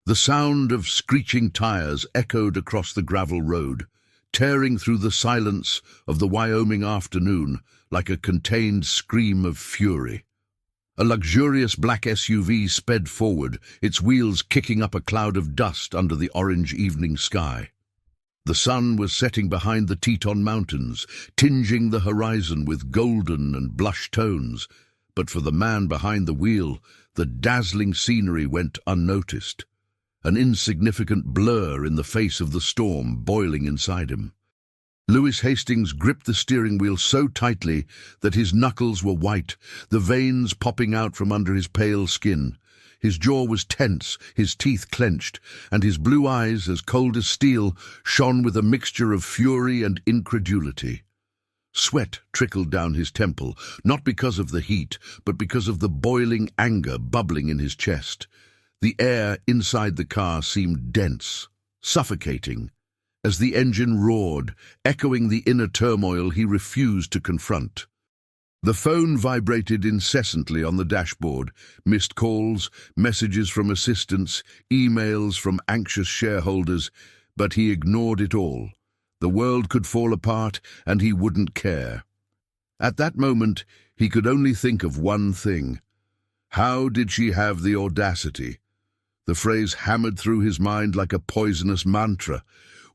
The sound of screeching tires echoed across the gravel road, tearing through the silence of the Wyoming afternoon like a contained scream of fury. A luxurious black SUV sped forward, its wheels kicking up a cloud of dust under the orange evening sky. The sun was setting behind the Teton Mountains, tinging the horizon with golden and blush tones, but for the man behind the wheel, the dazzling scenery went unnoticed, an insignificant blur in the face of the storm boiling inside him. Lewis Hastings gripped the steering wheel so tightly that his knuckles were white, the veins popping out from under his pale skin. His jaw was tense, his teeth clenched, and his blue eyes, as cold as steel, shone with a mixture of fury and incredulity. Sweat trickled down his temple, not because of the heat, but because of the boiling anger bubbling in his chest. The air inside the car seemed dense, suffocating, as the engine roared, echoing the inner turmoil he refused to confront. The phone vibrated incessantly on the dashboard, missed calls, messages from assistants, emails from anxious shareholders, but he ignored it all. The world could fall apart, and he wouldn't care. At that moment, he could only think of one thing. How did she have the audacity? The phrase hammered through his mind like a poisonous mantra.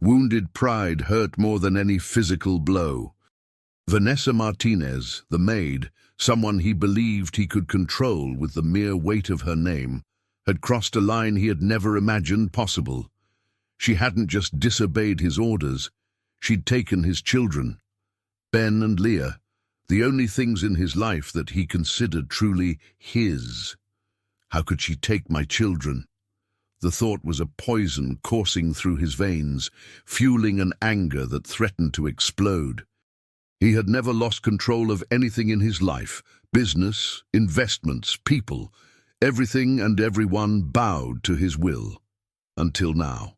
Wounded pride hurt more than any physical blow. Vanessa Martinez, the maid, someone he believed he could control with the mere weight of her name, had crossed a line he had never imagined possible. She hadn't just disobeyed his orders, she'd taken his children. Ben and Leah, the only things in his life that he considered truly his. How could she take my children? The thought was a poison coursing through his veins, fueling an anger that threatened to explode. He had never lost control of anything in his life, business, investments, people. Everything and everyone bowed to his will. Until now.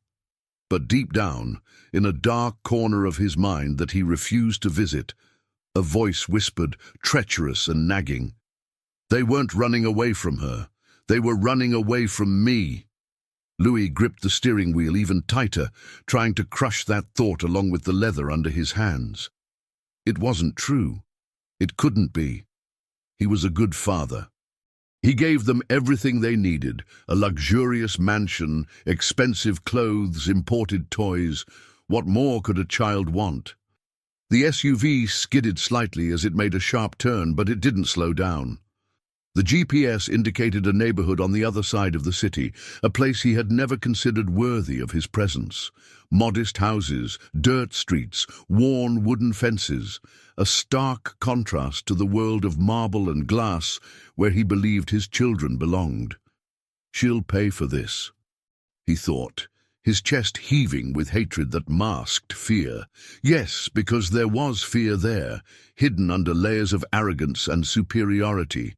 But deep down, in a dark corner of his mind that he refused to visit, a voice whispered, treacherous and nagging. They weren't running away from her. They were running away from me. Louis gripped the steering wheel even tighter, trying to crush that thought along with the leather under his hands. It wasn't true. It couldn't be. He was a good father. He gave them everything they needed, a luxurious mansion, expensive clothes, imported toys. What more could a child want? The SUV skidded slightly as it made a sharp turn, but it didn't slow down. The GPS indicated a neighborhood on the other side of the city, a place he had never considered worthy of his presence. Modest houses, dirt streets, worn wooden fences, a stark contrast to the world of marble and glass where he believed his children belonged. She'll pay for this, he thought, his chest heaving with hatred that masked fear. Yes, because there was fear there, hidden under layers of arrogance and superiority.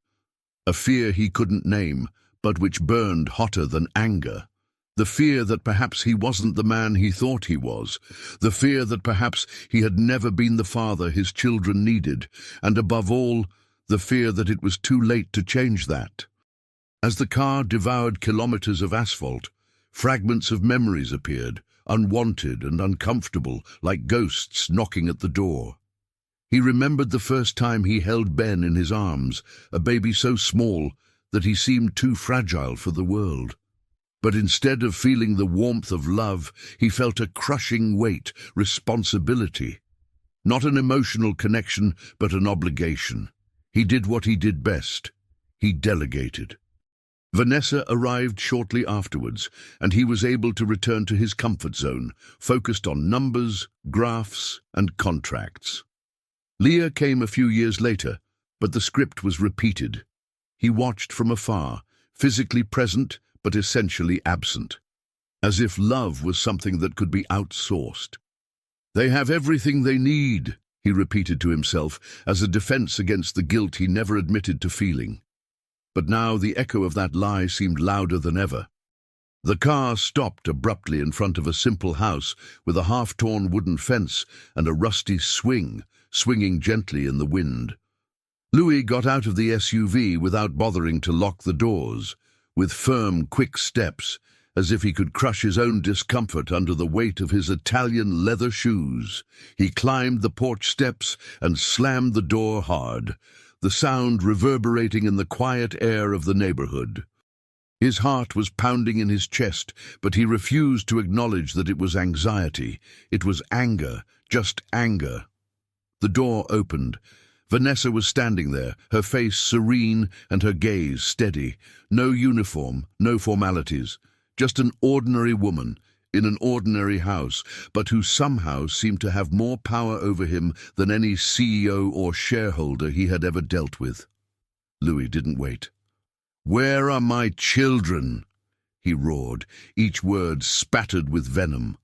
A fear he couldn't name, but which burned hotter than anger. The fear that perhaps he wasn't the man he thought he was. The fear that perhaps he had never been the father his children needed. And above all, the fear that it was too late to change that. As the car devoured kilometers of asphalt, fragments of memories appeared, unwanted and uncomfortable, like ghosts knocking at the door. He remembered the first time he held Ben in his arms, a baby so small that he seemed too fragile for the world. But instead of feeling the warmth of love, he felt a crushing weight, responsibility. Not an emotional connection, but an obligation. He did what he did best. He delegated. Vanessa arrived shortly afterwards, and he was able to return to his comfort zone, focused on numbers, graphs, and contracts. Leah came a few years later, but the script was repeated. He watched from afar, physically present but essentially absent, as if love was something that could be outsourced. They have everything they need, he repeated to himself, as a defense against the guilt he never admitted to feeling. But now the echo of that lie seemed louder than ever. The car stopped abruptly in front of a simple house with a half-torn wooden fence and a rusty swing, swinging gently in the wind. Louis got out of the SUV without bothering to lock the doors, with firm, quick steps, As if he could crush his own discomfort under the weight of his Italian leather shoes, he climbed the porch steps and slammed the door hard, the sound reverberating in the quiet air of the neighborhood. His heart was pounding in his chest, but he refused to acknowledge that it was anxiety. It was anger, just anger. The door opened. Vanessa was standing there, her face serene and her gaze steady. No uniform, no formalities. Just an ordinary woman, in an ordinary house, but who somehow seemed to have more power over him than any CEO or shareholder he had ever dealt with. Louis didn't wait. "Where are my children?" he roared, each word spattered with venom.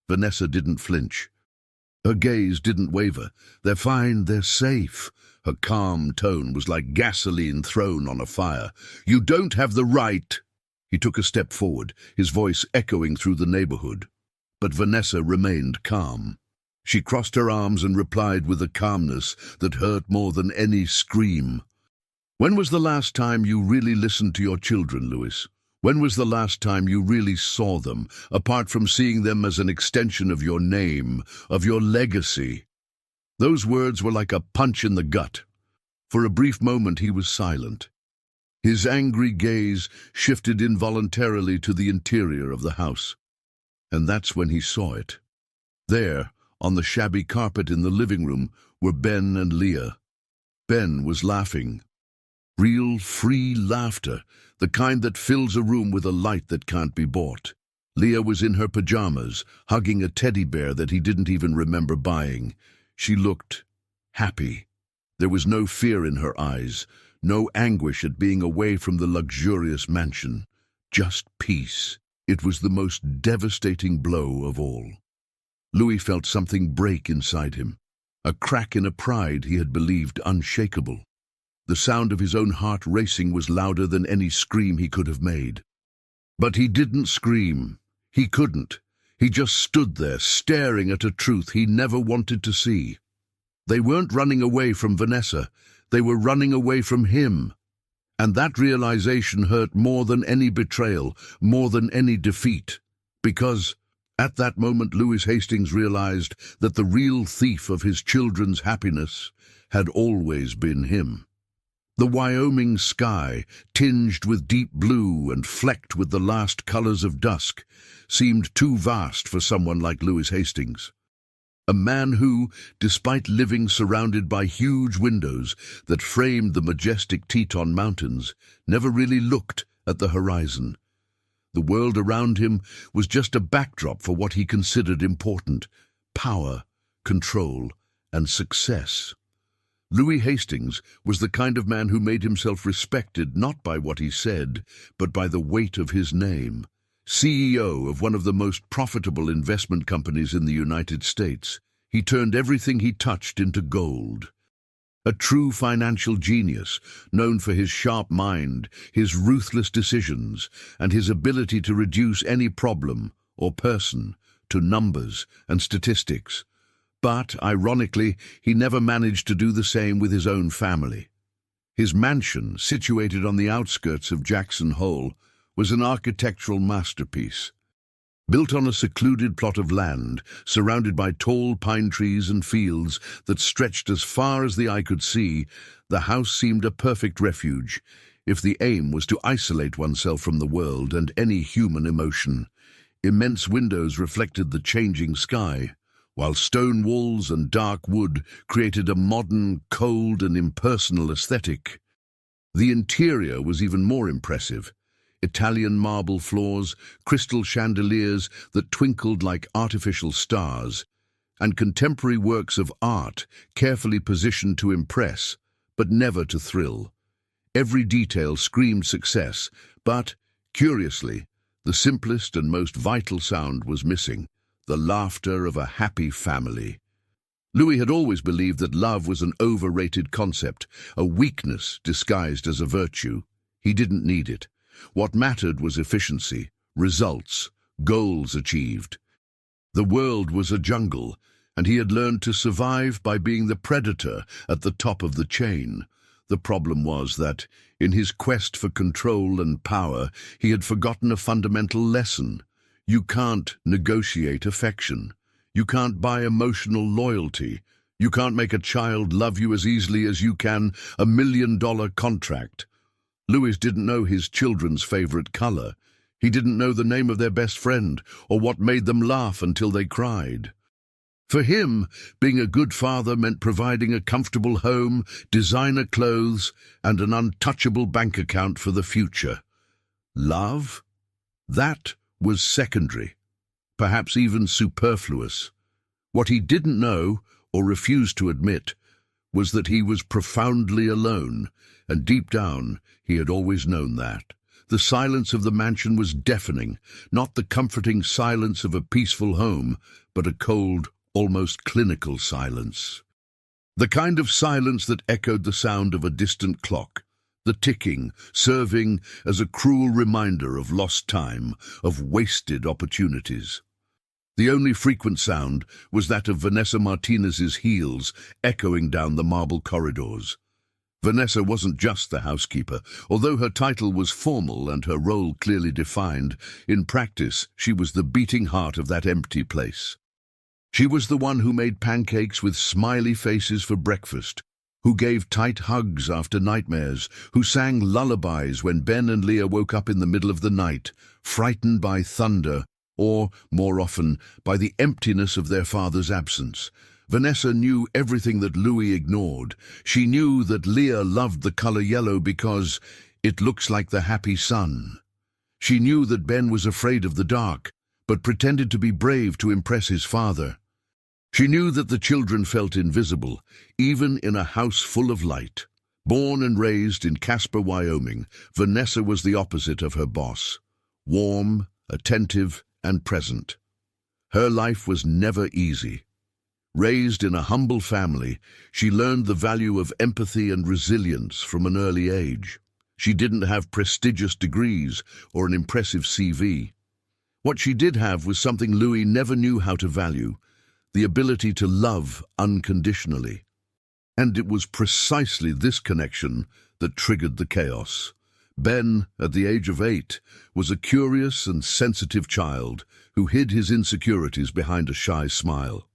Vanessa didn't flinch. Her gaze didn't waver. "They're fine, they're safe." Her calm tone was like gasoline thrown on a fire. "You don't have the right." He took a step forward, his voice echoing through the neighborhood. But Vanessa remained calm. She crossed her arms and replied with a calmness that hurt more than any scream. "When was the last time you really listened to your children, Louis? When was the last time you really saw them, apart from seeing them as an extension of your name, of your legacy?" Those words were like a punch in the gut. For a brief moment he was silent. His angry gaze shifted involuntarily to the interior of the house. And that's when he saw it. There, on the shabby carpet in the living room, were Ben and Leah. Ben was laughing. Real, free laughter, the kind that fills a room with a light that can't be bought. Leah was in her pajamas, hugging a teddy bear that he didn't even remember buying. She looked happy. There was no fear in her eyes, no anguish at being away from the luxurious mansion. Just peace. It was the most devastating blow of all. Louis felt something break inside him, a crack in a pride he had believed unshakable. The sound of his own heart racing was louder than any scream he could have made. But he didn't scream. He couldn't. He just stood there, staring at a truth he never wanted to see. They weren't running away from Vanessa. They were running away from him. And that realization hurt more than any betrayal, more than any defeat. Because, at that moment, Louis Hastings realized that the real thief of his children's happiness had always been him. The Wyoming sky, tinged with deep blue and flecked with the last colors of dusk, seemed too vast for someone like Louis Hastings. A man who, despite living surrounded by huge windows that framed the majestic Teton Mountains, never really looked at the horizon. The world around him was just a backdrop for what he considered important: power, control, and success. Louis Hastings was the kind of man who made himself respected not by what he said, but by the weight of his name. CEO of one of the most profitable investment companies in the United States, he turned everything he touched into gold. A true financial genius, known for his sharp mind, his ruthless decisions, and his ability to reduce any problem or person to numbers and statistics. But, ironically, he never managed to do the same with his own family. His mansion, situated on the outskirts of Jackson Hole, was an architectural masterpiece. Built on a secluded plot of land, surrounded by tall pine trees and fields that stretched as far as the eye could see, the house seemed a perfect refuge, if the aim was to isolate oneself from the world and any human emotion. Immense windows reflected the changing sky, while stone walls and dark wood created a modern, cold and impersonal aesthetic. The interior was even more impressive. Italian marble floors, crystal chandeliers that twinkled like artificial stars, and contemporary works of art carefully positioned to impress, but never to thrill. Every detail screamed success, but, curiously, the simplest and most vital sound was missing: the laughter of a happy family. Louis had always believed that love was an overrated concept, a weakness disguised as a virtue. He didn't need it. What mattered was efficiency, results, goals achieved. The world was a jungle, and he had learned to survive by being the predator at the top of the chain. The problem was that, in his quest for control and power, he had forgotten a fundamental lesson. You can't negotiate affection. You can't buy emotional loyalty. You can't make a child love you as easily as you can a $1 million contract. Louis didn't know his children's favorite color. He didn't know the name of their best friend or what made them laugh until they cried. For him, being a good father meant providing a comfortable home, designer clothes, and an untouchable bank account for the future. Love? That was secondary, perhaps even superfluous. What he didn't know, or refused to admit, was that he was profoundly alone, and deep down he had always known that. The silence of the mansion was deafening, not the comforting silence of a peaceful home, but a cold, almost clinical silence. The kind of silence that echoed the sound of a distant clock, the ticking, serving as a cruel reminder of lost time, of wasted opportunities. The only frequent sound was that of Vanessa Martinez's heels echoing down the marble corridors. Vanessa wasn't just the housekeeper. Although her title was formal and her role clearly defined, in practice she was the beating heart of that empty place. She was the one who made pancakes with smiley faces for breakfast, who gave tight hugs after nightmares, who sang lullabies when Ben and Leah woke up in the middle of the night, frightened by thunder, or, more often, by the emptiness of their father's absence. Vanessa knew everything that Louis ignored. She knew that Leah loved the color yellow because it looks like the happy sun. She knew that Ben was afraid of the dark, but pretended to be brave to impress his father. She knew that the children felt invisible, even in a house full of light. Born and raised in Casper, Wyoming, Vanessa was the opposite of her boss. Warm, attentive, and present. Her life was never easy. Raised in a humble family, she learned the value of empathy and resilience from an early age. She didn't have prestigious degrees or an impressive CV. What she did have was something Louis never knew how to value: the ability to love unconditionally. And it was precisely this connection that triggered the chaos. Ben, at the age of 8, was a curious and sensitive child who hid his insecurities behind a shy smile.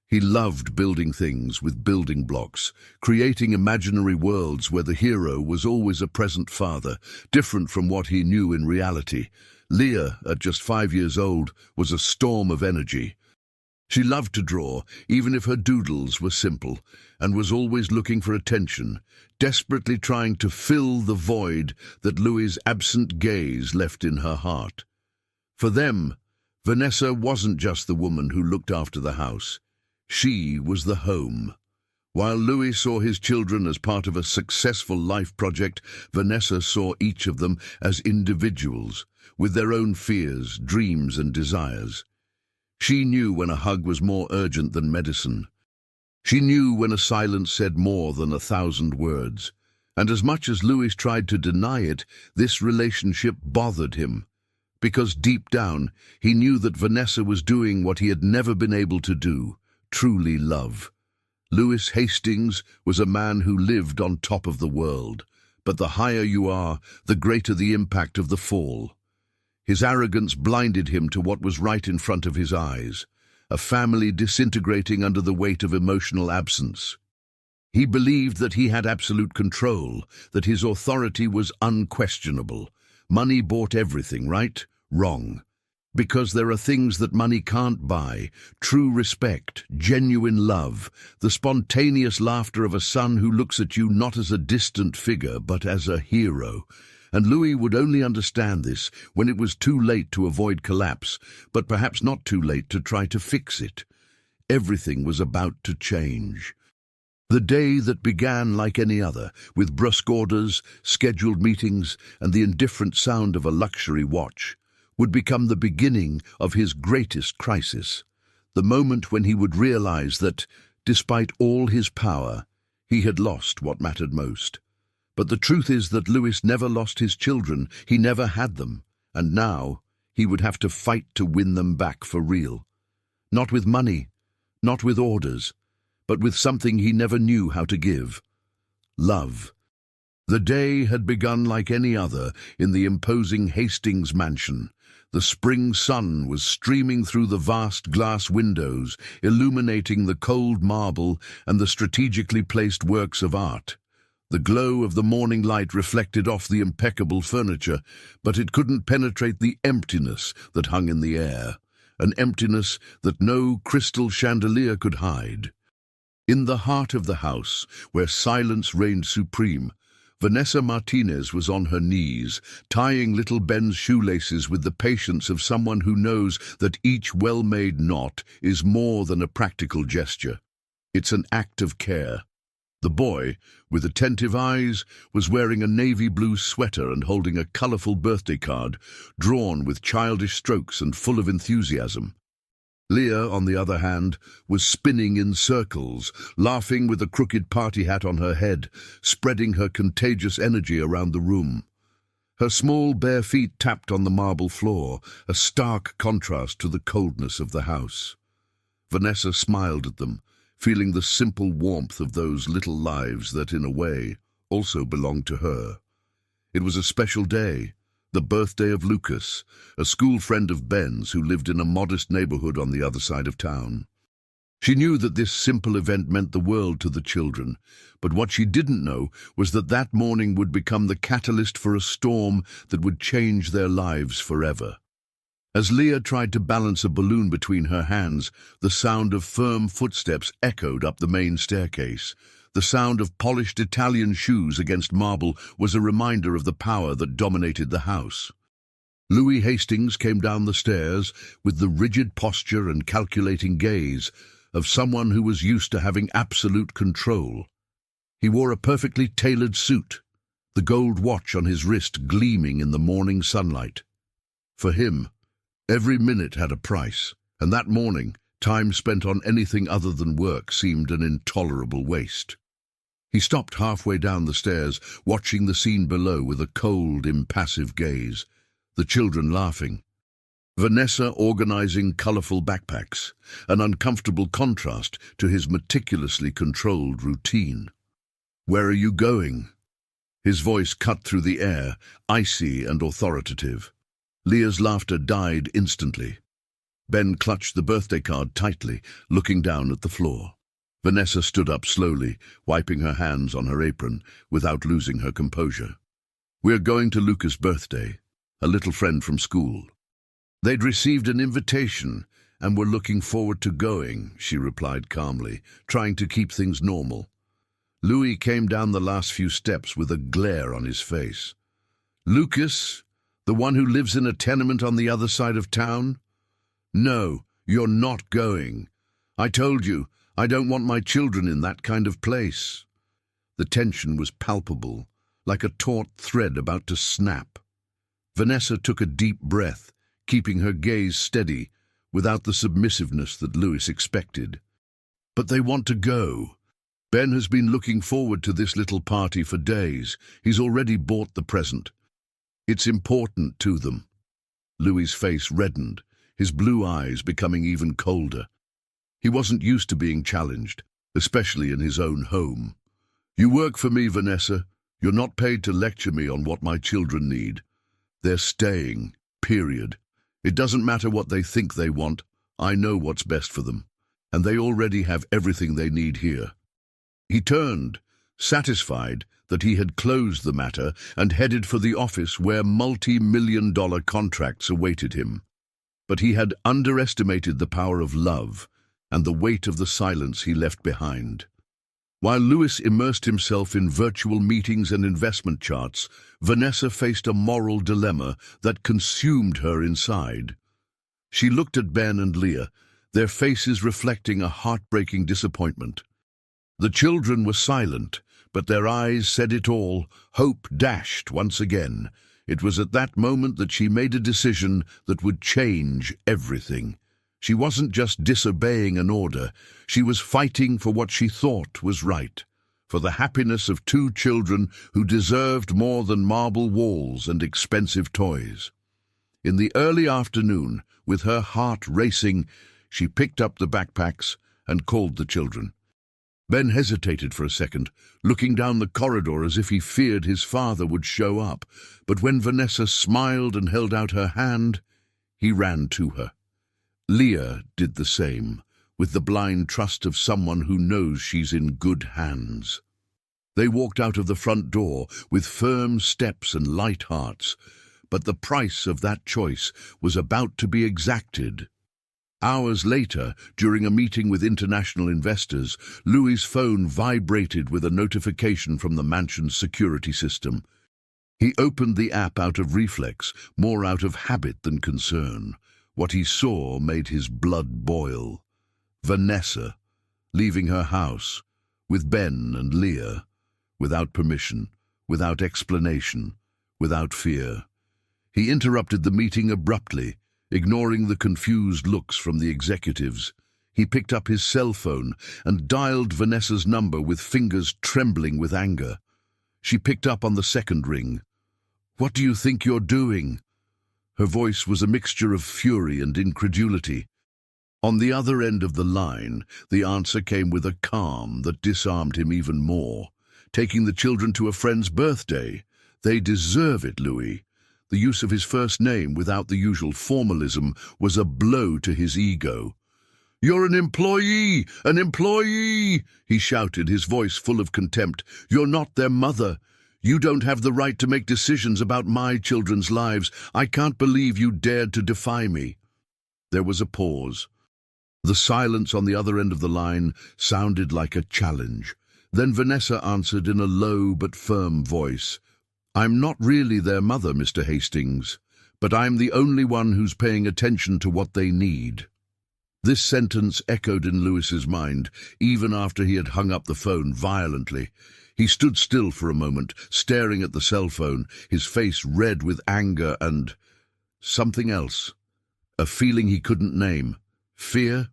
He loved building things with building blocks, creating imaginary worlds where the hero was always a present father, different from what he knew in reality. Leah, at just 5 years old, was a storm of energy. She loved to draw, even if her doodles were simple, and was always looking for attention, desperately trying to fill the void that Louis's absent gaze left in her heart. For them, Vanessa wasn't just the woman who looked after the house. She was the home. While Louis saw his children as part of a successful life project, Vanessa saw each of them as individuals, with their own fears, dreams, and desires. She knew when a hug was more urgent than medicine. She knew when a silence said more than 1,000 words. And as much as Louis tried to deny it, this relationship bothered him. Because deep down, he knew that Vanessa was doing what he had never been able to do: truly love. Louis Hastings was a man who lived on top of the world. But the higher you are, the greater the impact of the fall. His arrogance blinded him to what was right in front of his eyes: a family disintegrating under the weight of emotional absence. He believed that he had absolute control, that his authority was unquestionable. Money bought everything, right? Wrong. Because there are things that money can't buy: true respect, genuine love, the spontaneous laughter of a son who looks at you not as a distant figure, but as a hero. And Louis would only understand this when it was too late to avoid collapse, but perhaps not too late to try to fix it. Everything was about to change. The day that began like any other, with brusque orders, scheduled meetings, and the indifferent sound of a luxury watch, would become the beginning of his greatest crisis, the moment when he would realize that, despite all his power, he had lost what mattered most. But the truth is that Louis never lost his children. He never had them. And now he would have to fight to win them back for real. Not with money, not with orders, but with something he never knew how to give: love. The day had begun like any other in the imposing Hastings mansion. The spring sun was streaming through the vast glass windows, illuminating the cold marble and the strategically placed works of art. The glow of the morning light reflected off the impeccable furniture, but it couldn't penetrate the emptiness that hung in the air, an emptiness that no crystal chandelier could hide. In the heart of the house, where silence reigned supreme, Vanessa Martinez was on her knees, tying little Ben's shoelaces with the patience of someone who knows that each well-made knot is more than a practical gesture. It's an act of care. The boy, with attentive eyes, was wearing a navy blue sweater and holding a colorful birthday card, drawn with childish strokes and full of enthusiasm. Leah, on the other hand, was spinning in circles, laughing with a crooked party hat on her head, spreading her contagious energy around the room. Her small bare feet tapped on the marble floor, a stark contrast to the coldness of the house. Vanessa smiled at them, feeling the simple warmth of those little lives that, in a way, also belonged to her. It was a special day. The birthday of Lucas, a school friend of Ben's who lived in a modest neighborhood on the other side of town. She knew that this simple event meant the world to the children, but what she didn't know was that that morning would become the catalyst for a storm that would change their lives forever. As Leah tried to balance a balloon between her hands, the sound of firm footsteps echoed up the main staircase. The sound of polished Italian shoes against marble was a reminder of the power that dominated the house. Louis Hastings came down the stairs with the rigid posture and calculating gaze of someone who was used to having absolute control. He wore a perfectly tailored suit, the gold watch on his wrist gleaming in the morning sunlight. For him, every minute had a price, and that morning, time spent on anything other than work seemed an intolerable waste. He stopped halfway down the stairs, watching the scene below with a cold, impassive gaze, the children laughing. Vanessa organizing colorful backpacks, an uncomfortable contrast to his meticulously controlled routine. "Where are you going?" His voice cut through the air, icy and authoritative. Leah's laughter died instantly. Ben clutched the birthday card tightly, looking down at the floor. Vanessa stood up slowly, wiping her hands on her apron, without losing her composure. "We're going to Luca's birthday, a little friend from school." They'd received an invitation and were looking forward to going, she replied calmly, trying to keep things normal. Louis came down the last few steps with a glare on his face. "Lucas, the one who lives in a tenement on the other side of town? No, you're not going. I told you, I don't want my children in that kind of place." The tension was palpable, like a taut thread about to snap. Vanessa took a deep breath, keeping her gaze steady, without the submissiveness that Louis expected. "But they want to go. Ben has been looking forward to this little party for days. He's already bought the present. It's important to them." Louis's face reddened, his blue eyes becoming even colder. He wasn't used to being challenged, especially in his own home. "You work for me, Vanessa. You're not paid to lecture me on what my children need. They're staying, period. It doesn't matter what they think they want. I know what's best for them, and they already have everything they need here." He turned, satisfied that he had closed the matter, and headed for the office where multi-million-dollar contracts awaited him. But he had underestimated the power of love and the weight of the silence he left behind. While Louis immersed himself in virtual meetings and investment charts, Vanessa faced a moral dilemma that consumed her inside. She looked at Ben and Leah, their faces reflecting a heartbreaking disappointment. The children were silent, but their eyes said it all, hope dashed once again. It was at that moment that she made a decision that would change everything. She wasn't just disobeying an order, she was fighting for what she thought was right, for the happiness of two children who deserved more than marble walls and expensive toys. In the early afternoon, with her heart racing, she picked up the backpacks and called the children. Ben hesitated for a second, looking down the corridor as if he feared his father would show up, but when Vanessa smiled and held out her hand, he ran to her. Leah did the same, with the blind trust of someone who knows she's in good hands. They walked out of the front door with firm steps and light hearts, but the price of that choice was about to be exacted. Hours later, during a meeting with international investors, Louis's phone vibrated with a notification from the mansion's security system. He opened the app out of reflex, more out of habit than concern. What he saw made his blood boil. Vanessa, leaving her house, with Ben and Leah, without permission, without explanation, without fear. He interrupted the meeting abruptly, ignoring the confused looks from the executives. He picked up his cell phone and dialed Vanessa's number with fingers trembling with anger. She picked up on the second ring. "What do you think you're doing?" Her voice was a mixture of fury and incredulity. On the other end of the line, the answer came with a calm that disarmed him even more. "Taking the children to a friend's birthday. They deserve it, Louis." The use of his first name without the usual formalism was a blow to his ego. "You're an employee! An employee!" he shouted, his voice full of contempt. "You're not their mother. You don't have the right to make decisions about my children's lives. I can't believe you dared to defy me." There was a pause. The silence on the other end of the line sounded like a challenge. Then Vanessa answered in a low but firm voice. "I'm not really their mother, Mr. Hastings, but I'm the only one who's paying attention to what they need." This sentence echoed in Louis's mind, even after he had hung up the phone violently. He stood still for a moment, staring at the cell phone, his face red with anger and something else. A feeling he couldn't name. Fear?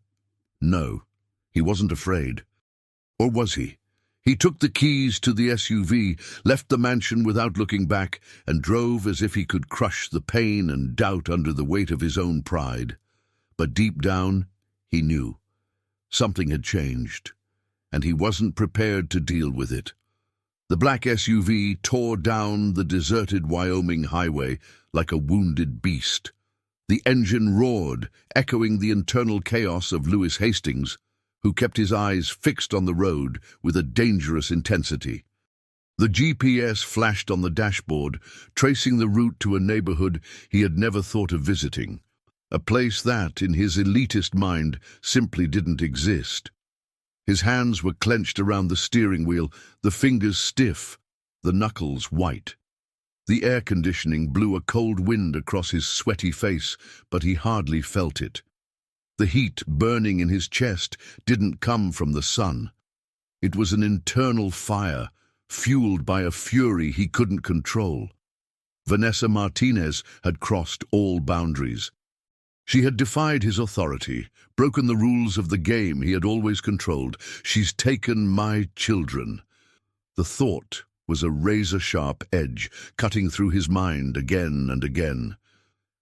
No, he wasn't afraid. Or was he? He took the keys to the SUV, left the mansion without looking back, and drove as if he could crush the pain and doubt under the weight of his own pride. But deep down, he knew. Something had changed, and he wasn't prepared to deal with it. The black SUV tore down the deserted Wyoming highway like a wounded beast. The engine roared, echoing the internal chaos of Louis Hastings, who kept his eyes fixed on the road with a dangerous intensity. The GPS flashed on the dashboard, tracing the route to a neighborhood he had never thought of visiting, a place that, in his elitist mind, simply didn't exist. His hands were clenched around the steering wheel, the fingers stiff, the knuckles white. The air conditioning blew a cold wind across his sweaty face, but he hardly felt it. The heat burning in his chest didn't come from the sun. It was an internal fire, fueled by a fury he couldn't control. Vanessa Martinez had crossed all boundaries. She had defied his authority, broken the rules of the game he had always controlled. "She's taken my children." The thought was a razor-sharp edge, cutting through his mind again and again.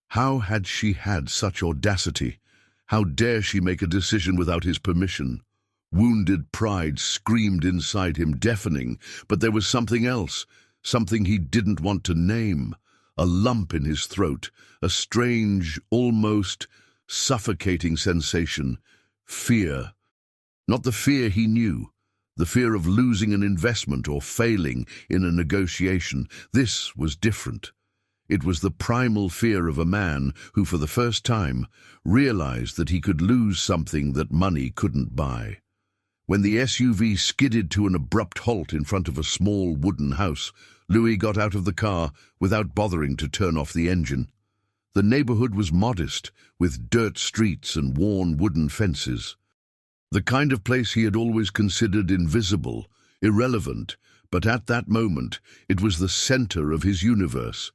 How had she had such audacity? How dare she make a decision without his permission? Wounded pride screamed inside him, deafening, but there was something else, something he didn't want to name. A lump in his throat, a strange, almost suffocating sensation. Fear. Not the fear he knew, the fear of losing an investment or failing in a negotiation. This was different. It was the primal fear of a man who, for the first time, realized that he could lose something that money couldn't buy. When the SUV skidded to an abrupt halt in front of a small wooden house, Louis got out of the car without bothering to turn off the engine. The neighborhood was modest, with dirt streets and worn wooden fences. The kind of place he had always considered invisible, irrelevant, but at that moment it was the center of his universe.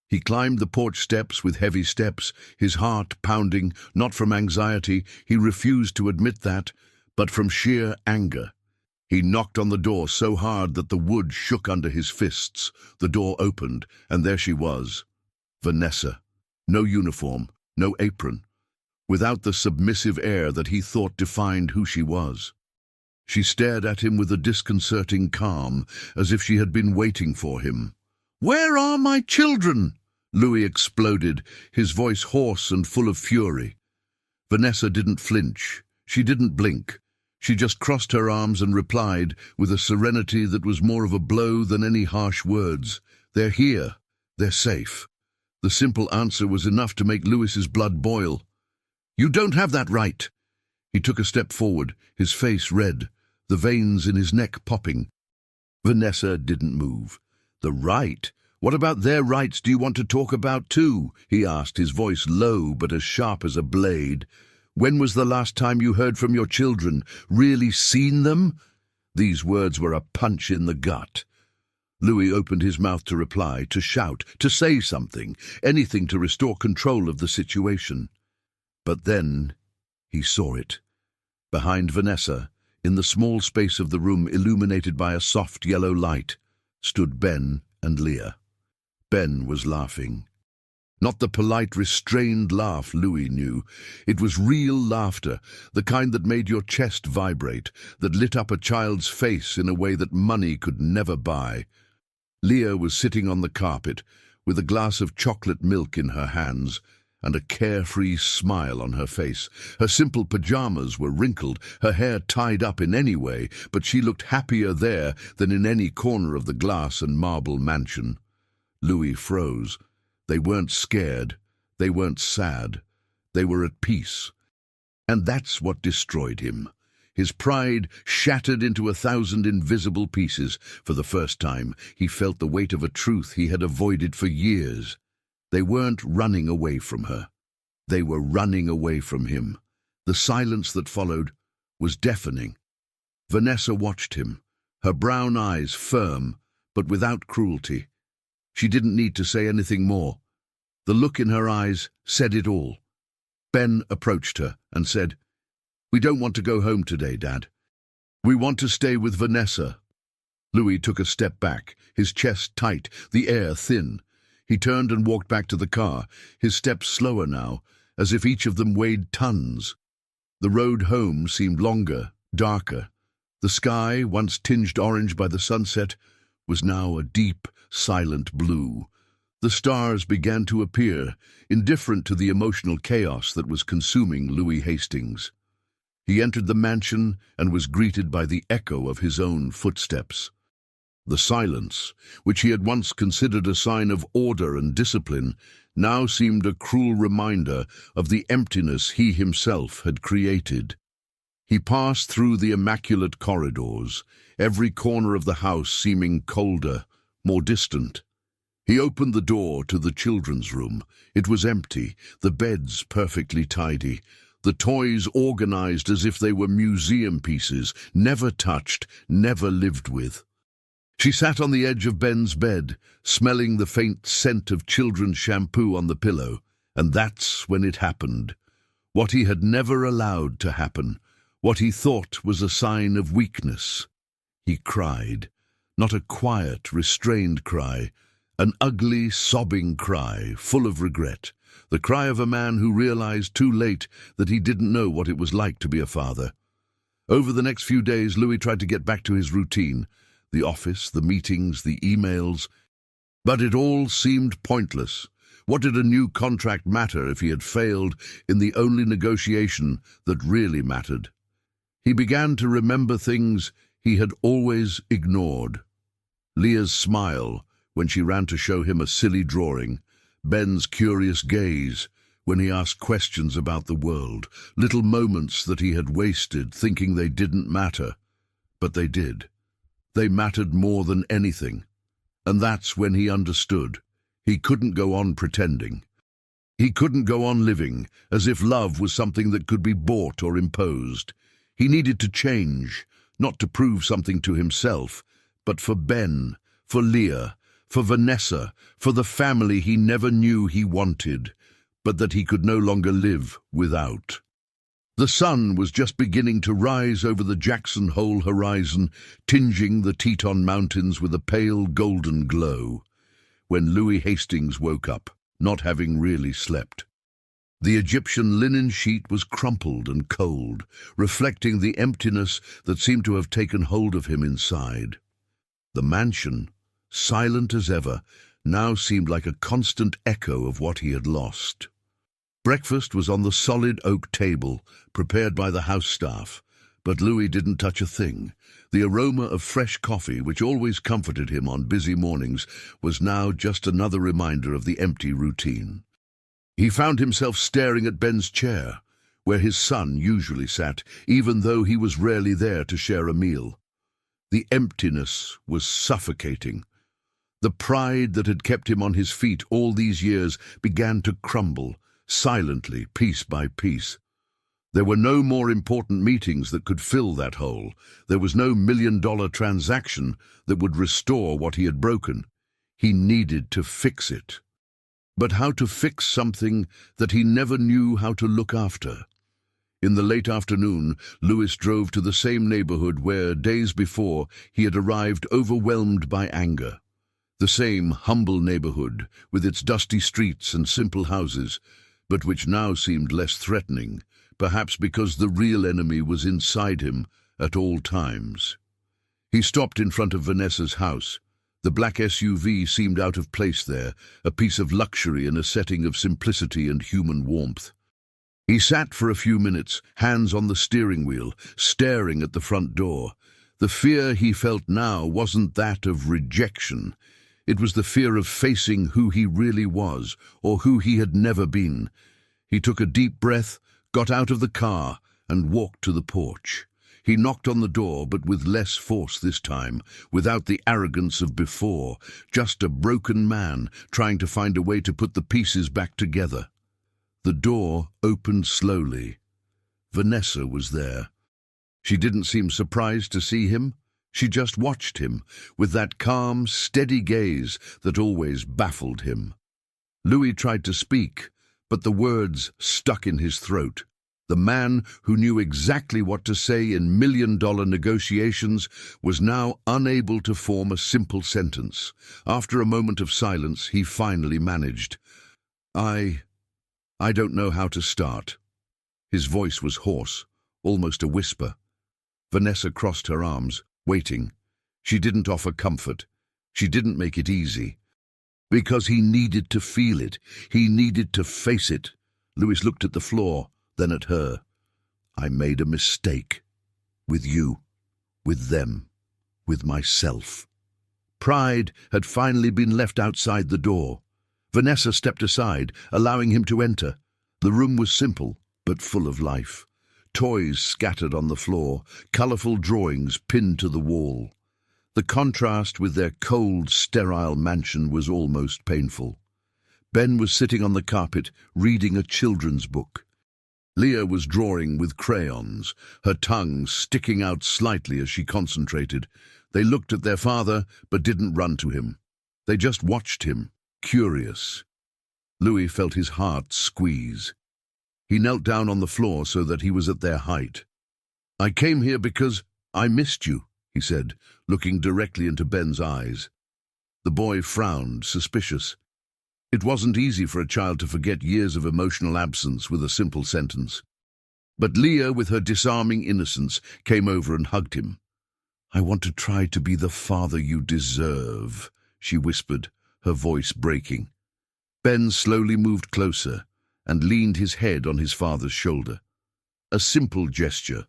He climbed the porch steps with heavy steps, his heart pounding, not from anxiety, he refused to admit that, but from sheer anger. He knocked on the door so hard that the wood shook under his fists. The door opened, and there she was. Vanessa. No uniform, no apron, without the submissive air that he thought defined who she was. She stared at him with a disconcerting calm, as if she had been waiting for him. "Where are my children?" Louis exploded, his voice hoarse and full of fury. Vanessa didn't flinch. She didn't blink. She just crossed her arms and replied, with a serenity that was more of a blow than any harsh words, "They're here. They're safe." The simple answer was enough to make Louis's blood boil. "You don't have that right." He took a step forward, his face red, the veins in his neck popping. Vanessa didn't move. "The right? What about their rights do you want to talk about too?" he asked, his voice low but as sharp as a blade. "When was the last time you heard from your children? Really seen them?" These words were a punch in the gut. Louis opened his mouth to reply, to shout, to say something, anything to restore control of the situation. But then he saw it. Behind Vanessa, in the small space of the room illuminated by a soft yellow light, stood Ben and Leah. Ben was laughing. Not the polite, restrained laugh Louis knew. It was real laughter, the kind that made your chest vibrate, that lit up a child's face in a way that money could never buy. Leah was sitting on the carpet, with a glass of chocolate milk in her hands, and a carefree smile on her face. Her simple pajamas were wrinkled, her hair tied up in any way, but she looked happier there than in any corner of the glass and marble mansion. Louis froze. They weren't scared. They weren't sad. They were at peace. And that's what destroyed him. His pride shattered into 1,000 invisible pieces. For the first time, he felt the weight of a truth he had avoided for years. They weren't running away from her. They were running away from him. The silence that followed was deafening. Vanessa watched him, her brown eyes firm, but without cruelty. She didn't need to say anything more. The look in her eyes said it all. Ben approached her and said, "We don't want to go home today, Dad. We want to stay with Vanessa." Louis took a step back, his chest tight, the air thin. He turned and walked back to the car, his steps slower now, as if each of them weighed tons. The road home seemed longer, darker. The sky, once tinged orange by the sunset, was now a deep, silent blue. The stars began to appear, indifferent to the emotional chaos that was consuming Louis Hastings. He entered the mansion and was greeted by the echo of his own footsteps. The silence, which he had once considered a sign of order and discipline, now seemed a cruel reminder of the emptiness he himself had created. He passed through the immaculate corridors, every corner of the house seeming colder, more distant. He opened the door to the children's room. It was empty, the beds perfectly tidy, the toys organized as if they were museum pieces, never touched, never lived with. She sat on the edge of Ben's bed, smelling the faint scent of children's shampoo on the pillow, and that's when it happened. What he had never allowed to happen, what he thought was a sign of weakness. He cried, not a quiet, restrained cry, an ugly, sobbing cry, full of regret, the cry of a man who realized too late that he didn't know what it was like to be a father. Over the next few days, Louis tried to get back to his routine, the office, the meetings, the emails, but it all seemed pointless. What did a new contract matter if he had failed in the only negotiation that really mattered? He began to remember things he had always ignored. Leah's smile when she ran to show him a silly drawing, Ben's curious gaze when he asked questions about the world, little moments that he had wasted thinking they didn't matter. But they did. They mattered more than anything. And that's when he understood. He couldn't go on pretending. He couldn't go on living as if love was something that could be bought or imposed. He needed to change, not to prove something to himself, but for Ben, for Leah, for Vanessa, for the family he never knew he wanted, but that he could no longer live without. The sun was just beginning to rise over the Jackson Hole horizon, tinging the Teton Mountains with a pale golden glow, when Louis Hastings woke up, not having really slept. The Egyptian linen sheet was crumpled and cold, reflecting the emptiness that seemed to have taken hold of him inside. The mansion, silent as ever, now seemed like a constant echo of what he had lost. Breakfast was on the solid oak table, prepared by the house staff, but Louis didn't touch a thing. The aroma of fresh coffee, which always comforted him on busy mornings, was now just another reminder of the empty routine. He found himself staring at Ben's chair, where his son usually sat, even though he was rarely there to share a meal. The emptiness was suffocating. The pride that had kept him on his feet all these years began to crumble, silently, piece by piece. There were no more important meetings that could fill that hole. There was no million-dollar transaction that would restore what he had broken. He needed to fix it. But how to fix something that he never knew how to look after? In the late afternoon, Louis drove to the same neighborhood where, days before, he had arrived overwhelmed by anger. The same humble neighborhood, with its dusty streets and simple houses, but which now seemed less threatening, perhaps because the real enemy was inside him at all times. He stopped in front of Vanessa's house. The black SUV seemed out of place there, a piece of luxury in a setting of simplicity and human warmth. He sat for a few minutes, hands on the steering wheel, staring at the front door. The fear he felt now wasn't that of rejection. It was the fear of facing who he really was, or who he had never been. He took a deep breath, got out of the car, and walked to the porch. He knocked on the door, but with less force this time, without the arrogance of before, just a broken man trying to find a way to put the pieces back together. The door opened slowly. Vanessa was there. She didn't seem surprised to see him. She just watched him, with that calm, steady gaze that always baffled him. Louis tried to speak, but the words stuck in his throat. The man who knew exactly what to say in million-dollar negotiations was now unable to form a simple sentence. After a moment of silence, he finally managed. I don't know how to start." His voice was hoarse, almost a whisper. Vanessa crossed her arms, waiting. She didn't offer comfort. She didn't make it easy. Because he needed to feel it. He needed to face it. Louis looked at the floor, then at her. "I made a mistake. With you. With them. With myself." Pride had finally been left outside the door. Vanessa stepped aside, allowing him to enter. The room was simple, but full of life. Toys scattered on the floor, colorful drawings pinned to the wall. The contrast with their cold, sterile mansion was almost painful. Ben was sitting on the carpet, reading a children's book. Leah was drawing with crayons, her tongue sticking out slightly as she concentrated. They looked at their father, but didn't run to him. They just watched him, curious. Louis felt his heart squeeze. He knelt down on the floor so that he was at their height. "I came here because I missed you," he said, looking directly into Ben's eyes. The boy frowned, suspicious. It wasn't easy for a child to forget years of emotional absence with a simple sentence. But Leah, with her disarming innocence, came over and hugged him. "I want to try to be the father you deserve," she whispered, her voice breaking. Ben slowly moved closer and leaned his head on his father's shoulder. A simple gesture,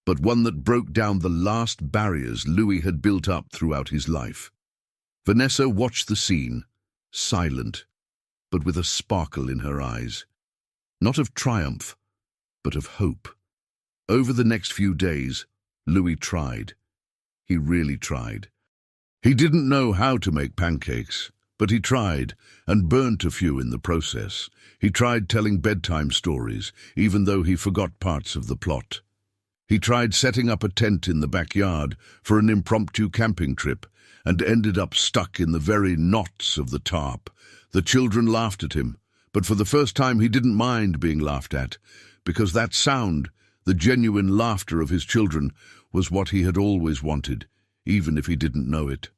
but one that broke down the last barriers Louis had built up throughout his life. Vanessa watched the scene, silent, but with a sparkle in her eyes. Not of triumph, but of hope. Over the next few days, Louis tried. He really tried. He didn't know how to make pancakes, but he tried, and burnt a few in the process. He tried telling bedtime stories, even though he forgot parts of the plot. He tried setting up a tent in the backyard for an impromptu camping trip, and ended up stuck in the very knots of the tarp. The children laughed at him, but for the first time he didn't mind being laughed at, because that sound, the genuine laughter of his children, was what he had always wanted, even if he didn't know it.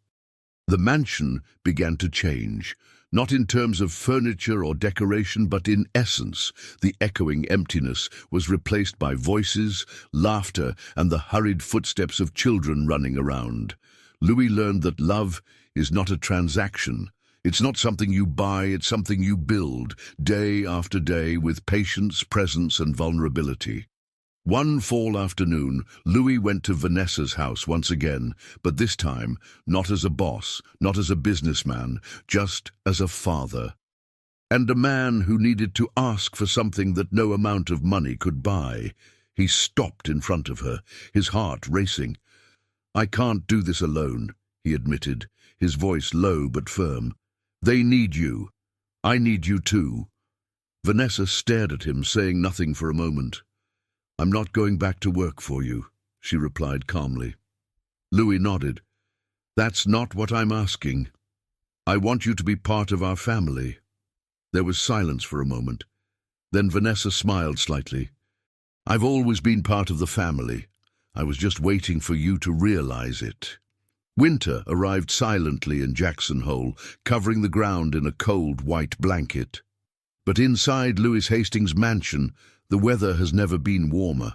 The mansion began to change, Not in terms of furniture or decoration, but in essence. The echoing emptiness was replaced by voices, laughter, and the hurried footsteps of children running around. Louis learned that love is not a transaction. It's not something you buy, it's something you build, day after day, with patience, presence, and vulnerability. One fall afternoon, Louis went to Vanessa's house once again, but this time not as a boss, not as a businessman, just as a father. And a man who needed to ask for something that no amount of money could buy. He stopped in front of her, his heart racing. "I can't do this alone," he admitted, his voice low but firm. "They need you. I need you too." Vanessa stared at him, saying nothing for a moment. "I'm not going back to work for you," she replied calmly. Louis nodded. "That's not what I'm asking. I want you to be part of our family." There was silence for a moment. Then Vanessa smiled slightly. "I've always been part of the family. I was just waiting for you to realize it." Winter arrived silently in Jackson Hole, covering the ground in a cold white blanket. But inside Louis Hastings' mansion, the weather has never been warmer.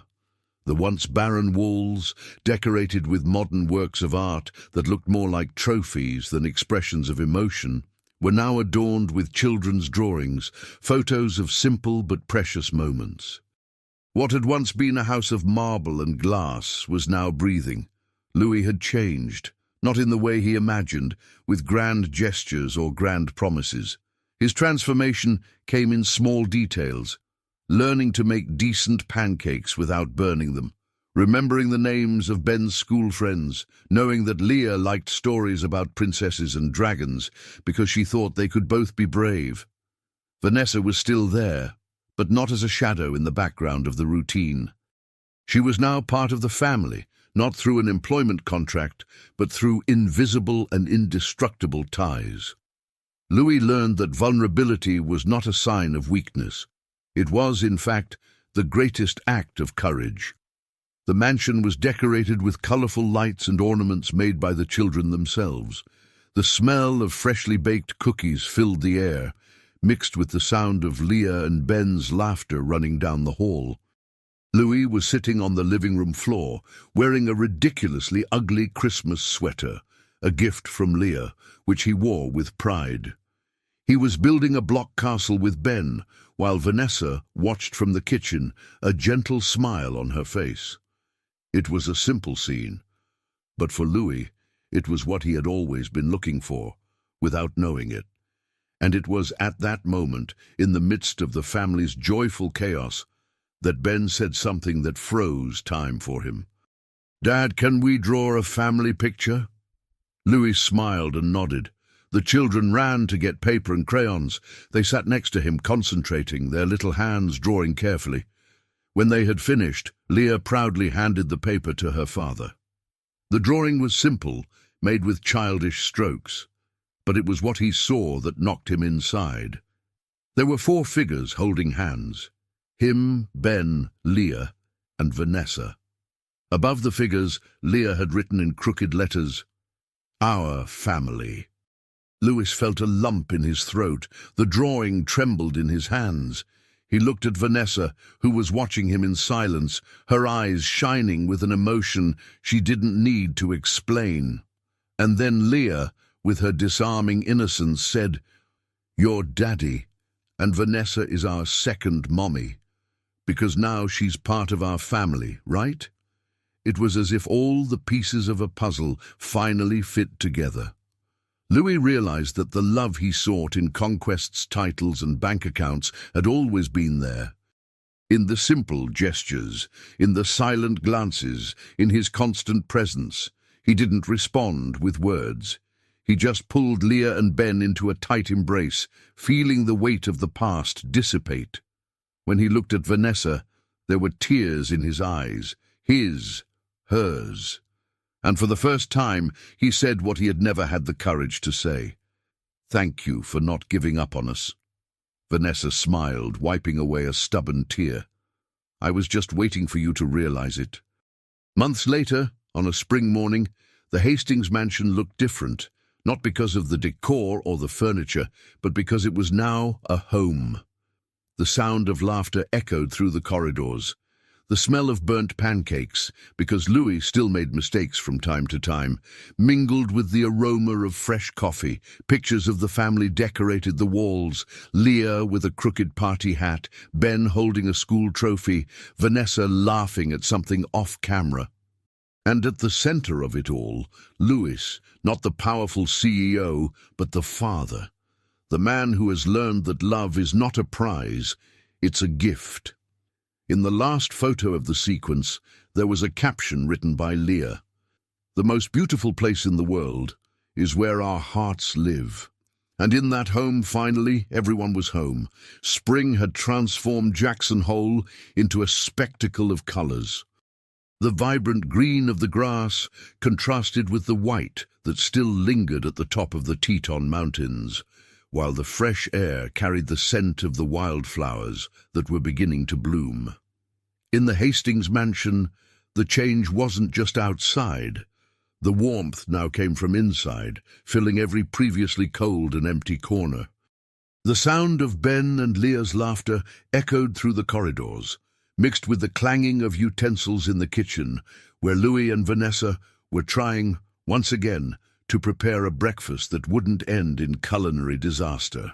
The once barren walls, decorated with modern works of art that looked more like trophies than expressions of emotion, were now adorned with children's drawings, photos of simple but precious moments. What had once been a house of marble and glass was now breathing. Louis had changed, not in the way he imagined, with grand gestures or grand promises. His transformation came in small details, learning to make decent pancakes without burning them, remembering the names of Ben's school friends, knowing that Leah liked stories about princesses and dragons because she thought they could both be brave. Vanessa was still there, but not as a shadow in the background of the routine. She was now part of the family, not through an employment contract, but through invisible and indestructible ties. Louis learned that vulnerability was not a sign of weakness. It was, in fact, the greatest act of courage. The mansion was decorated with colorful lights and ornaments made by the children themselves. The smell of freshly baked cookies filled the air, mixed with the sound of Leah and Ben's laughter running down the hall. Louis was sitting on the living room floor, wearing a ridiculously ugly Christmas sweater, a gift from Leah, which he wore with pride. He was building a block castle with Ben, while Vanessa watched from the kitchen, a gentle smile on her face. It was a simple scene, but for Louis, it was what he had always been looking for, without knowing it. And it was at that moment, in the midst of the family's joyful chaos, that Ben said something that froze time for him. "Dad, can we draw a family picture?" Louis smiled and nodded. The children ran to get paper and crayons. They sat next to him, concentrating, their little hands drawing carefully. When they had finished, Leah proudly handed the paper to her father. The drawing was simple, made with childish strokes, but it was what he saw that knocked him inside. There were 4 figures holding hands: him, Ben, Leah, and Vanessa. Above the figures, Leah had written in crooked letters, "Our family." Louis felt a lump in his throat. The drawing trembled in his hands. He looked at Vanessa, who was watching him in silence, her eyes shining with an emotion she didn't need to explain. And then Leah, with her disarming innocence, said, "You're Daddy, and Vanessa is our second mommy, because now she's part of our family, right?" It was as if all the pieces of a puzzle finally fit together. Louis realized that the love he sought in conquests, titles, and bank accounts had always been there. In the simple gestures, in the silent glances, in his constant presence. He didn't respond with words. He just pulled Leah and Ben into a tight embrace, feeling the weight of the past dissipate. When he looked at Vanessa, there were tears in his eyes, his, hers. And for the first time, he said what he had never had the courage to say. "Thank you for not giving up on us." Vanessa smiled, wiping away a stubborn tear. "I was just waiting for you to realize it." Months later, on a spring morning, the Hastings mansion looked different, not because of the decor or the furniture, but because it was now a home. The sound of laughter echoed through the corridors. The smell of burnt pancakes, because Louis still made mistakes from time to time, mingled with the aroma of fresh coffee. Pictures of the family decorated the walls, Leah with a crooked party hat, Ben holding a school trophy, Vanessa laughing at something off-camera. And at the center of it all, Louis, not the powerful CEO, but the father. The man who has learned that love is not a prize, it's a gift. In the last photo of the sequence, there was a caption written by Leah. "The most beautiful place in the world is where our hearts live." And in that home, finally, everyone was home. Spring had transformed Jackson Hole into a spectacle of colors. The vibrant green of the grass contrasted with the white that still lingered at the top of the Teton Mountains, while the fresh air carried the scent of the wildflowers that were beginning to bloom. In the Hastings mansion, the change wasn't just outside. The warmth now came from inside, filling every previously cold and empty corner. The sound of Ben and Leah's laughter echoed through the corridors, mixed with the clanging of utensils in the kitchen, where Louis and Vanessa were trying, once again, to prepare a breakfast that wouldn't end in culinary disaster.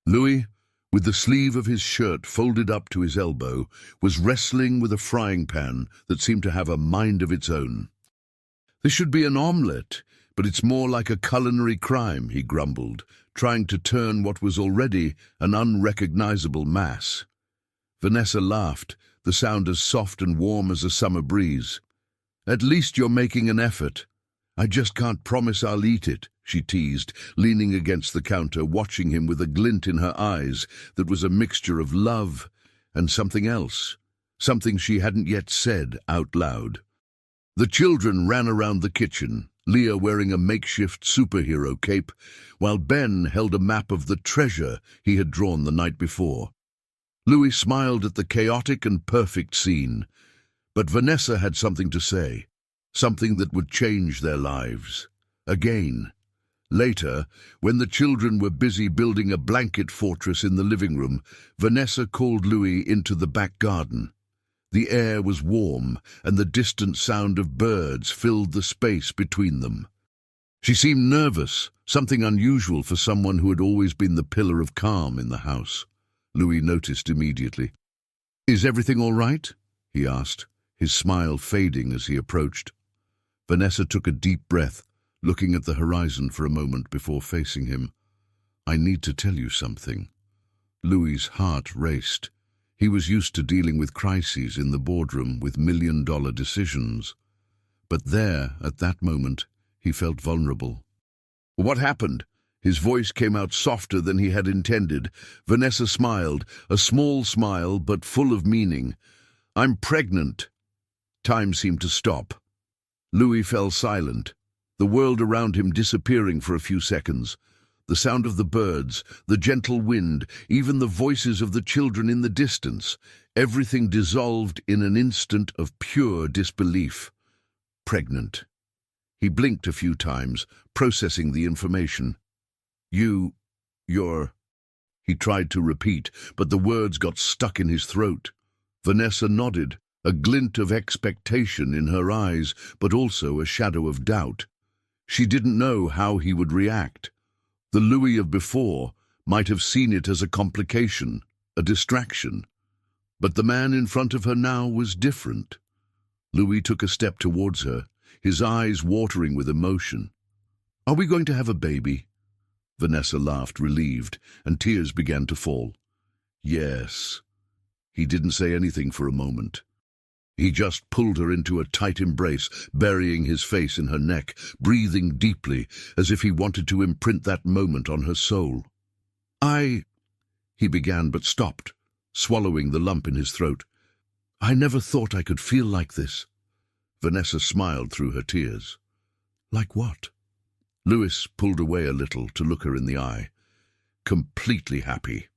Louis, with the sleeve of his shirt folded up to his elbow, was wrestling with a frying pan that seemed to have a mind of its own. "This should be an omelette, but it's more like a culinary crime," he grumbled, trying to turn what was already an unrecognizable mass. Vanessa laughed, the sound as soft and warm as a summer breeze. "At least you're making an effort. I just can't promise I'll eat it," she teased, leaning against the counter, watching him with a glint in her eyes that was a mixture of love and something else, something she hadn't yet said out loud. The children ran around the kitchen, Leah wearing a makeshift superhero cape, while Ben held a map of the treasure he had drawn the night before. Louis smiled at the chaotic and perfect scene, but Vanessa had something to say. Something that would change their lives. Again. Later, when the children were busy building a blanket fortress in the living room, Vanessa called Louis into the back garden. The air was warm, and the distant sound of birds filled the space between them. She seemed nervous, something unusual for someone who had always been the pillar of calm in the house. Louis noticed immediately. "Is everything all right?" he asked, his smile fading as he approached. Vanessa took a deep breath, looking at the horizon for a moment before facing him. "I need to tell you something." Louis's heart raced. He was used to dealing with crises in the boardroom with million-dollar decisions. But there, at that moment, he felt vulnerable. "What happened?" His voice came out softer than he had intended. Vanessa smiled, a small smile but full of meaning. "I'm pregnant." Time seemed to stop. Louis fell silent, the world around him disappearing for a few seconds. The sound of the birds, the gentle wind, even the voices of the children in the distance, everything dissolved in an instant of pure disbelief. Pregnant. He blinked a few times, processing the information. You're... He tried to repeat, but the words got stuck in his throat. Vanessa nodded, a glint of expectation in her eyes, but also a shadow of doubt. She didn't know how he would react. The Louis of before might have seen it as a complication, a distraction. But the man in front of her now was different. Louis took a step towards her, his eyes watering with emotion. "Are we going to have a baby?" Vanessa laughed, relieved, and tears began to fall. "Yes." He didn't say anything for a moment. He just pulled her into a tight embrace, burying his face in her neck, breathing deeply, as if he wanted to imprint that moment on her soul. He began but stopped, swallowing the lump in his throat. "I never thought I could feel like this." Vanessa smiled through her tears. "Like what?" Louis pulled away a little to look her in the eye. "Completely happy."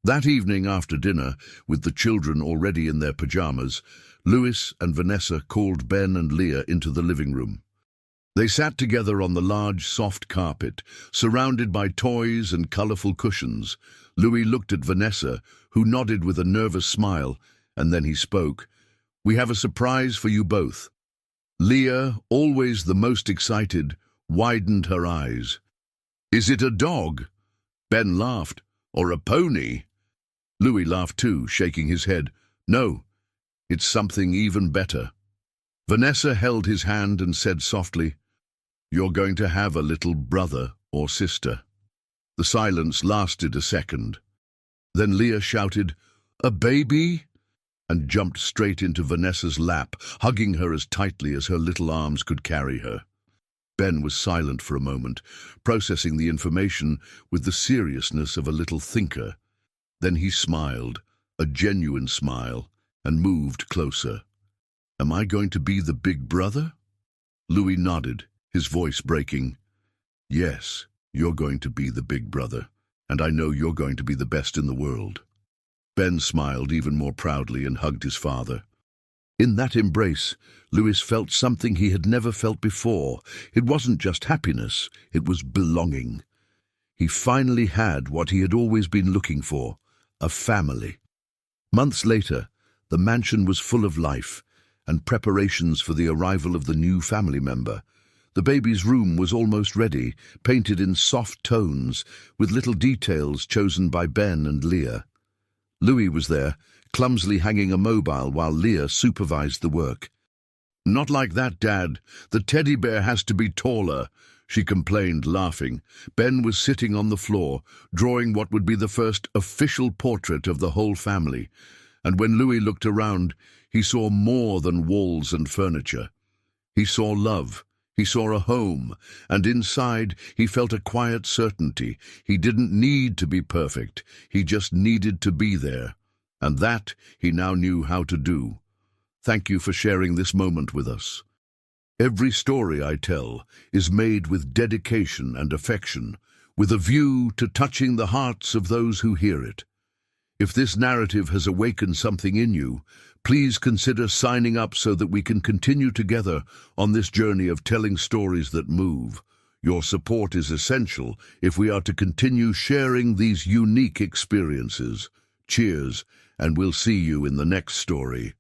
That evening after dinner, with the children already in their pajamas, Louis and Vanessa called Ben and Leah into the living room. They sat together on the large, soft carpet, surrounded by toys and colorful cushions. Louis looked at Vanessa, who nodded with a nervous smile, and then he spoke. "We have a surprise for you both." Leah, always the most excited, widened her eyes. "Is it a dog?" Ben laughed. "Or a pony?" Louis laughed too, shaking his head. "No, it's something even better." Vanessa held his hand and said softly, "You're going to have a little brother or sister." The silence lasted a second. Then Leah shouted, "A baby?" and jumped straight into Vanessa's lap, hugging her as tightly as her little arms could carry her. Ben was silent for a moment, processing the information with the seriousness of a little thinker. Then he smiled, a genuine smile, and moved closer. "Am I going to be the big brother?" Louis nodded, his voice breaking. "Yes, you're going to be the big brother, and I know you're going to be the best in the world." Ben smiled even more proudly and hugged his father. In that embrace, Louis felt something he had never felt before. It wasn't just happiness, it was belonging. He finally had what he had always been looking for, a family. Months later, the mansion was full of life and preparations for the arrival of the new family member. The baby's room was almost ready, painted in soft tones, with little details chosen by Ben and Leah. Louis was there, clumsily hanging a mobile while Leah supervised the work. "Not like that, Dad. The teddy bear has to be taller," she complained, laughing. Ben was sitting on the floor, drawing what would be the first official portrait of the whole family. And when Louis looked around, he saw more than walls and furniture. He saw love. He saw a home, and inside he felt a quiet certainty. He didn't need to be perfect. He just needed to be there. And that he now knew how to do. Thank you for sharing this moment with us. Every story I tell is made with dedication and affection, with a view to touching the hearts of those who hear it. If this narrative has awakened something in you, please consider signing up so that we can continue together on this journey of telling stories that move. Your support is essential if we are to continue sharing these unique experiences. Cheers, and we'll see you in the next story.